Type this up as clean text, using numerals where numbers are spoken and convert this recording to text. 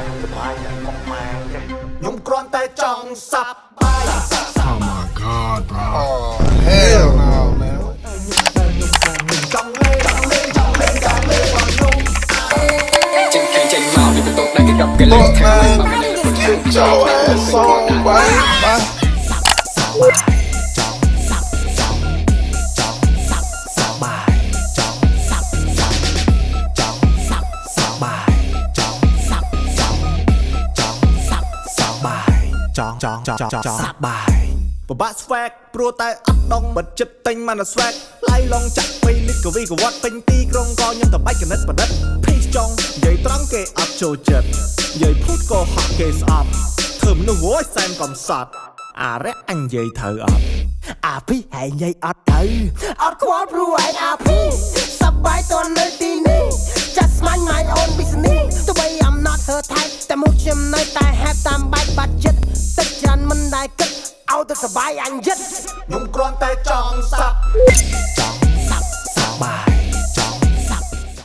យ៉ាងមកម៉ែខ្ញុំគ្រាន់តែចង់សាប់បាយ Oh my god, bro. Oh, hell no, man. ចង់លេងបងខ្ញុំចេញមកពីបន្ទប់ដែលគេរាប់គេលេងថាមិនបាន Get your ass on, boy. Bye. សាប់បាយពិបាកស្វែកព្រោះតែអត់ដងបិទចិត្តទិញមកនៅស្វែកឡាយឡងចាក់ពេលនេះក៏វីក៏វត្តពេញទីក្រុងក៏ខ្ញុំទៅបាច់កណិតបដិតភេសចង់និយាយត្រង់គេអត់ចូលចិត្តនិយាយភូតក៏ហក់គេស្អប់ធ្វើមនុស្សអូយសែនកំសត់អារ៉ាអញនិយាយត្រូវអត់អាភីហែងនិយាយអត់ទៅអត់ខ្វល់ព្រោះឯងអាភីសប្បាយតនៅទីនេះ Just mind my own business ទោះបី I'm not her type តែមុខខ្ញុំនៅតែហេតុតាមបាច់បាត់ចិត្តទឹកច្រើនមិនដែលគិតឲ្យទៅសប្បាយអញយិតខ្ញុំគ្រាន់តែចង់សាប់